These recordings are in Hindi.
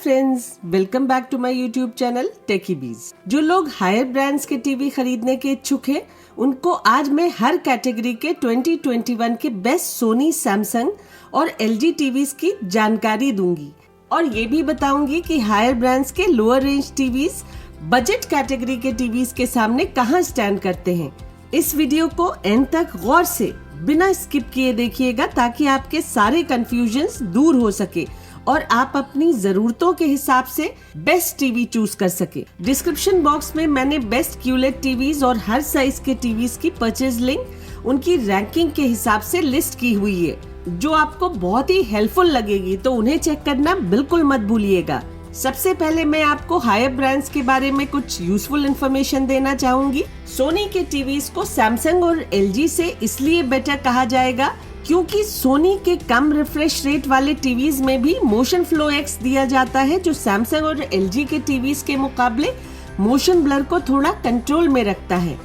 Friends, welcome back to my YouTube channel Techie Bees. जो लोग हायर ब्रांड्स के टीवी खरीदने के इच्छुक हैं, उनको आज मैं हर कैटेगरी के 2021 के बेस्ट सोनी, सैमसंग और एलजी टीवीज की जानकारी दूंगी और ये भी बताऊंगी कि हायर ब्रांड्स के lower range TVs budget category के टीवीज के सामने कहां स्टैंड करते हैं। इस वीडियो को एंड तक गौर से बिना स्किप किए देखिएगा ताकि आपके सारे कंफ्यूजन्स दूर हो सके और आप अपनी जरूरतों के हिसाब से बेस्ट टीवी चूज कर सके। डिस्क्रिप्शन बॉक्स में मैंने बेस्ट क्यूलेट टीवीज और हर साइज के टीवीज की परचेज लिंक उनकी रैंकिंग के हिसाब से लिस्ट की हुई है, जो आपको बहुत ही हेल्पफुल लगेगी, तो उन्हें चेक करना बिल्कुल मत भूलिएगा। सबसे पहले मैं आपको हायर ब्रांड्स के बारे में कुछ यूजफुल इंफॉर्मेशन देना चाहूंगी। सोनी के टीवीज को सैमसंग और एलजी से इसलिए बेटर कहा जाएगा क्योंकि सोनी के कम रिफ्रेश रेट वाले टीवीज में भी मोशन फ्लो एक्स दिया जाता है, जो सैमसंग और एलजी के टीवीज के मुकाबले मोशन ब्लर को थोड़ा कंट्रोल में रखता है।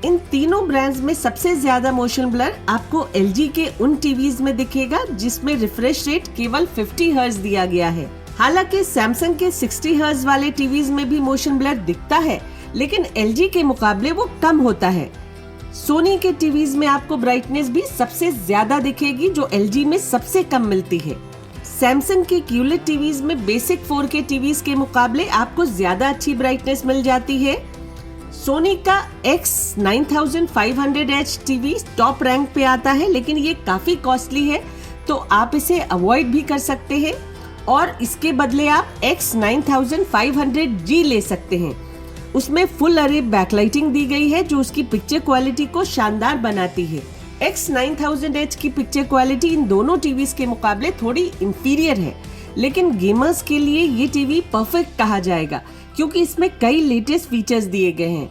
इन तीनों ब्रांड्स में सबसे ज्यादा मोशन ब्लर आपको एलजी के उन टीवीज में दिखेगा जिसमें रिफ्रेश रेट केवल 50 हर्ट्ज दिया गया है। हालांकि सैमसंग के 60 हर्ट्ज वाले टीवीज में भी मोशन ब्लर दिखता है, लेकिन एलजी के मुकाबले वो कम होता है। सोनी के टीवीज में आपको ब्राइटनेस भी सबसे ज्यादा दिखेगी, जो एलजी में सबसे कम मिलती है। सैमसंग के क्यूलेट टीवीज में बेसिक 4K टीवीज के मुकाबले आपको ज्यादा अच्छी ब्राइटनेस मिल जाती है। सोनी का X9500H टीवी टॉप रैंक पे आता है, लेकिन ये काफी कॉस्टली है, तो आप इसे अवॉइड भी कर सकते हैं और इसके बदले आप X9500G ले सकते हैं। उसमें फुल अरे बैकलाइटिंग दी गई है, जो उसकी पिक्चर क्वालिटी को शानदार बनाती है। X9000H की पिक्चर क्वालिटी इन दोनों टीवीज के मुकाबले थोड़ी इंफीरियर है, लेकिन गेमर्स के लिए ये टीवी परफेक्ट कहा जाएगा क्योंकि इसमें कई लेटेस्ट फीचर्स दिए गए हैं।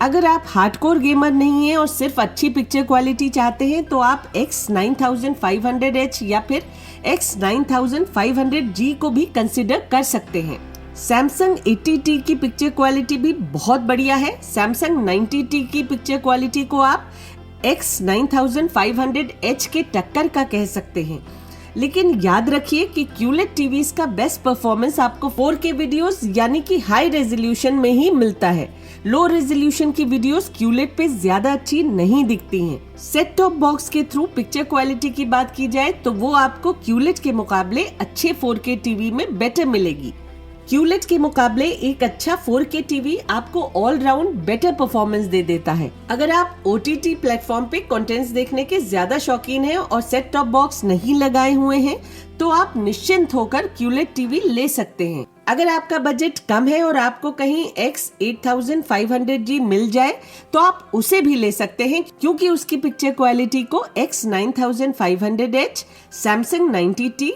अगर आप हार्डकोर गेमर नहीं हैं और सिर्फ अच्छी पिक्चर क्वालिटी चाहते हैं, तो आप X9500H या फिर X9500G को भी कंसिडर कर सकते हैं। सैमसंग 80T की पिक्चर क्वालिटी भी बहुत बढ़िया है। सैमसंग 90T की पिक्चर क्वालिटी को आप X9500H के टक्कर का कह सकते हैं, लेकिन याद रखिए कि क्यूलेट टीवीज का बेस्ट परफॉर्मेंस आपको 4K वीडियोस यानी कि हाई रेजोल्यूशन में ही मिलता है। लो रेजोल्यूशन की वीडियोस क्यूलेट पे ज्यादा अच्छी नहीं दिखती हैं। सेट टॉप बॉक्स के थ्रू पिक्चर क्वालिटी की बात की जाए तो वो आपको क्यूलेट के मुकाबले अच्छे 4K टीवी में बेटर मिलेगी। क्यूलेट के मुकाबले एक अच्छा 4K टीवी आपको ऑल राउंड बेटर परफॉर्मेंस दे देता है। अगर आप OTT प्लेटफॉर्म पे कंटेंट्स देखने के ज्यादा शौकीन हैं और सेट टॉप बॉक्स नहीं लगाए हुए हैं, तो आप निश्चिंत होकर क्यूलेट टीवी ले सकते हैं। अगर आपका बजट कम है और आपको कहीं X8500G मिल जाए, तो आप उसे भी ले सकते हैं क्योंकि उसकी पिक्चर क्वालिटी को X9500H, Samsung 90T,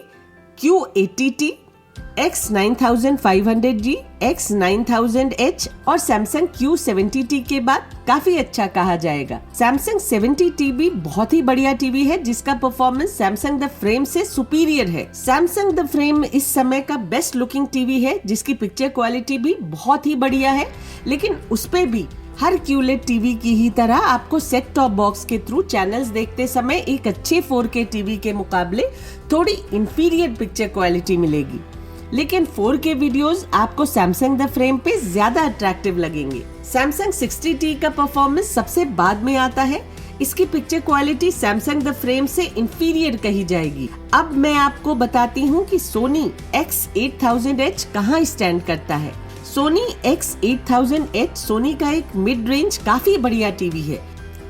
Q80T, X9500G, X9000H और Samsung Q70T के बाद काफी अच्छा कहा जाएगा। Samsung 70T भी बहुत ही बढ़िया टीवी है, जिसका परफॉर्मेंस Samsung द फ्रेम से सुपीरियर है। Samsung द फ्रेम इस समय का बेस्ट लुकिंग टीवी है, जिसकी पिक्चर क्वालिटी भी बहुत ही बढ़िया है, लेकिन उस पे भी हर क्यूलेट टीवी की ही तरह आपको सेट टॉप बॉक्स के थ्रू चैनल्स देखते समय एक अच्छे 4K टीवी के मुकाबले थोड़ी इंफीरियर पिक्चर क्वालिटी मिलेगी, लेकिन 4K वीडियोस आपको Samsung द फ्रेम पे ज्यादा अट्रैक्टिव लगेंगे। Samsung 60T का परफॉर्मेंस सबसे बाद में आता है। इसकी picture quality Samsung the frame से इंफीरियर कही जाएगी। अब मैं आपको बताती हूँ कि सोनी X8000H कहाँ स्टैंड करता है। सोनी X8000H सोनी का एक मिड रेंज काफी बढ़िया टीवी है।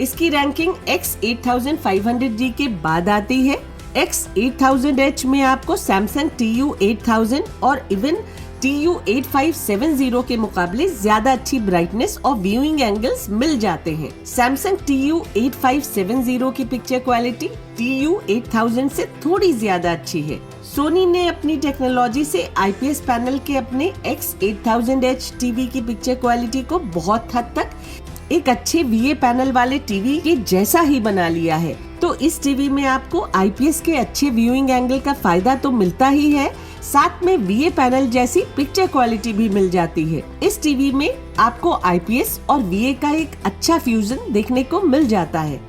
इसकी रैंकिंग X8500G के बाद आती है। X8000H में आपको Samsung TU8000 और इवन TU8570 के मुकाबले ज्यादा अच्छी ब्राइटनेस और व्यूइंग एंगल्स मिल जाते हैं। Samsung TU8570 की पिक्चर क्वालिटी TU8000 से थोड़ी ज्यादा अच्छी है। सोनी ने अपनी टेक्नोलॉजी से IPS पैनल के अपने X8000H टीवी की पिक्चर क्वालिटी को बहुत हद तक एक अच्छे VA पैनल वाले टीवी के जैसा ही बना लिया है। तो इस टीवी में आपको IPS के अच्छे व्यूइंग एंगल का फायदा तो मिलता ही है, साथ में VA पैनल जैसी पिक्चर क्वालिटी भी मिल जाती है। इस टीवी में आपको IPS और VA का एक अच्छा फ्यूजन देखने को मिल जाता है।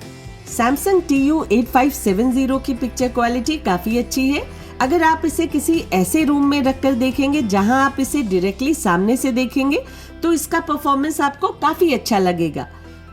Samsung TU8570 की पिक्चर क्वालिटी काफी अच्छी है। अगर आप इसे किसी ऐसे रूम में रखकर देखेंगे जहां आप इसे डायरेक्टली सामने से देखेंगे तो इसका परफॉर्मेंस आपको काफी अच्छा लगेगा।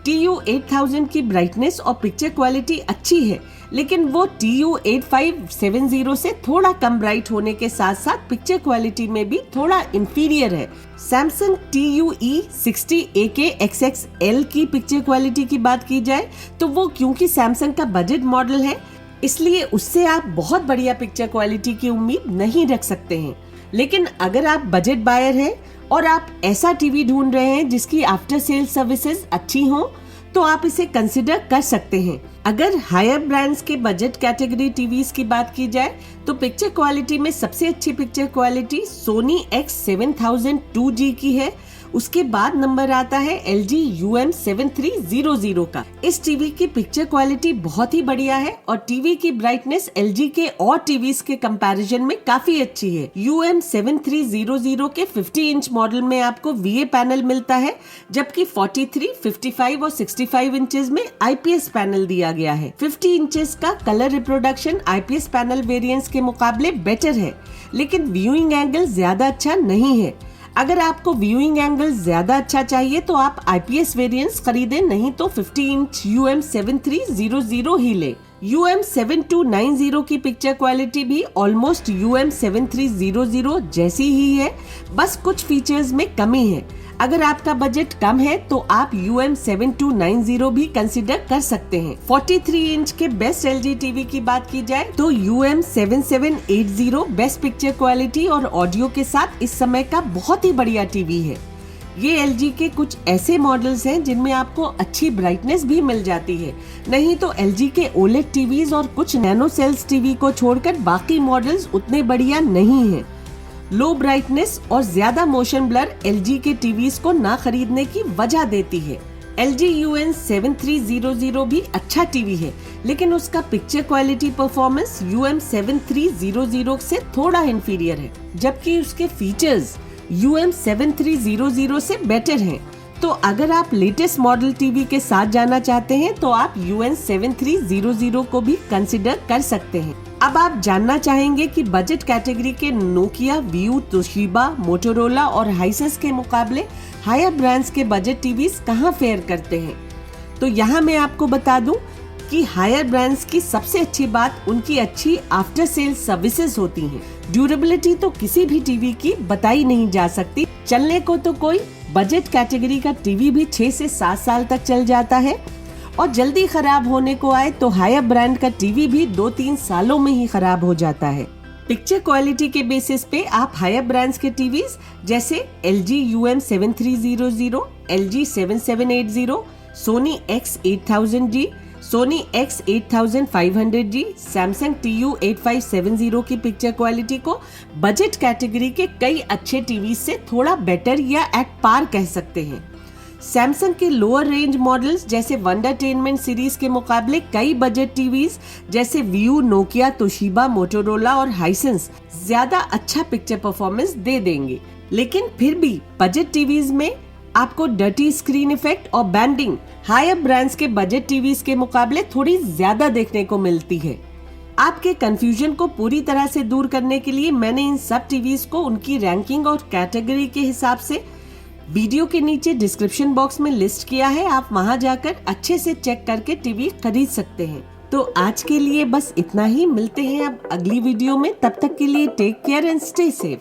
TU8000 की ब्राइटनेस और पिक्चर क्वालिटी अच्छी है, लेकिन वो TU8570 से थोड़ा कम ब्राइट होने के साथ साथ पिक्चर क्वालिटी में भी थोड़ा इंफीरियर है। सैमसंग TUE60AK-XX L की पिक्चर क्वालिटी की बात की जाए तो वो क्योंकि सैमसंग का बजट मॉडल है, इसलिए उससे आप बहुत बढ़िया पिक्चर क्वालिटी की उम्मीद नहीं रख सकते हैं। लेकिन अगर आप बजट बायर हैं और आप ऐसा टीवी ढूंढ रहे हैं जिसकी आफ्टर सेल सर्विसेज अच्छी हों, तो आप इसे कंसिडर कर सकते हैं। अगर हायर ब्रांड्स के बजट कैटेगरी टीवीज की बात की जाए तो पिक्चर क्वालिटी में सबसे अच्छी picture quality Soni X7000 2G की है। उसके बाद नंबर आता है LG UM7300 का। इस टीवी की पिक्चर क्वालिटी बहुत ही बढ़िया है और टीवी की ब्राइटनेस LG के और टीवीज के कंपैरिजन में काफी अच्छी है। UM7300 के 50 इंच मॉडल में आपको VA पैनल मिलता है, जबकि 43, 55 और 65 इंचेस में IPS पैनल दिया गया है। 50 इंचेस का colour reproduction IPS panel variants के मुकाबले बेटर है, लेकिन व्यूइंग एंगल ज्यादा अच्छा नहीं है। अगर आपको व्यूइंग एंगल ज्यादा अच्छा चाहिए तो आप IPS वेरिएंट्स खरीदें, नहीं तो 50 इंच UM7300 ही ले। UM7290 की पिक्चर क्वालिटी भी ऑलमोस्ट UM7300 जैसी ही है, बस कुछ फीचर्स में कमी है। अगर आपका बजट कम है तो आप UM7290 भी कंसिडर कर सकते हैं। 43 इंच के बेस्ट LG टीवी की बात की जाए तो UM7780 बेस्ट पिक्चर क्वालिटी और ऑडियो के साथ इस समय का बहुत ही बढ़िया टीवी है। ये LG के कुछ ऐसे मॉडल्स हैं जिनमें आपको अच्छी ब्राइटनेस भी मिल जाती है, नहीं तो LG के OLED टीवीज और कुछ नैनो सेल्स टीवी को छोड़कर बाकी मॉडल्स उतने बढ़िया नहीं हैं। लो ब्राइटनेस और ज्यादा मोशन ब्लर LG के टीवीज को ना खरीदने की वजह देती है। LG UN7300 भी अच्छा टीवी है, लेकिन उसका पिक्चर क्वालिटी परफॉर्मेंस UM7300 से थोड़ा इंफीरियर है, जबकि उसके फीचर्स UM7300 से बेटर हैं। तो अगर आप लेटेस्ट मॉडल टीवी के साथ जाना चाहते हैं तो आप UN7300 को भी कंसिडर कर सकते हैं। अब आप जानना चाहेंगे कि बजट कैटेगरी के नोकिया, वियू, तोशिबा, मोटोरोला और हाइसेंस के मुकाबले हायर ब्रांड्स के बजट टीवीज कहां फेयर करते हैं। तो यहां मैं आपको बता दूं कि हायर ब्रांड्स की सबसे अच्छी बात उनकी अच्छी आफ्टर सेल सर्विसेज होती हैं। ड्यूरेबिलिटी तो किसी भी टीवी की बताई नहीं जा सकती। चलने को तो कोई बजट कैटेगरी का टीवी भी 6 से 7 साल तक चल जाता है, और जल्दी खराब होने को आए तो हायर ब्रांड का टीवी भी 2-3 सालों में ही खराब हो जाता है। पिक्चर क्वालिटी के बेसिस पे आप हायर ब्रांड्स के टीवीज जैसे LG UM7300, LG 7780, Sony X8000G, Sony X8500G, Samsung TU8570 की पिक्चर क्वालिटी को बजट कैटेगरी के कई अच्छे टीवी से थोड़ा बेटर या एट पार कह सकते हैं। सैमसंग के लोअर रेंज मॉडल्स जैसे वंडरटेनमेंट सीरीज के मुकाबले कई बजट टीवीज जैसे वियू, नोकिया, तोशिबा, मोटोरोला और हाइसेंस ज्यादा अच्छा पिक्चर परफॉर्मेंस दे देंगे, लेकिन फिर भी बजट टीवीज में आपको डर्टी स्क्रीन इफेक्ट और बैंडिंग हायर ब्रांड्स के बजट टीवीज के मुकाबले थोड़ी ज्यादा देखने को मिलती है। आपके कंफ्यूजन को पूरी तरह से दूर करने के लिए मैंने इन सब टीवीज को उनकी रैंकिंग और कैटेगरी के हिसाब से वीडियो के नीचे डिस्क्रिप्शन बॉक्स में लिस्ट किया है। आप वहां जाकर अच्छे से चेक करके टीवी खरीद सकते हैं। तो आज के लिए बस इतना ही। मिलते हैं अब अगली वीडियो में, तब तक के लिए take care and stay safe.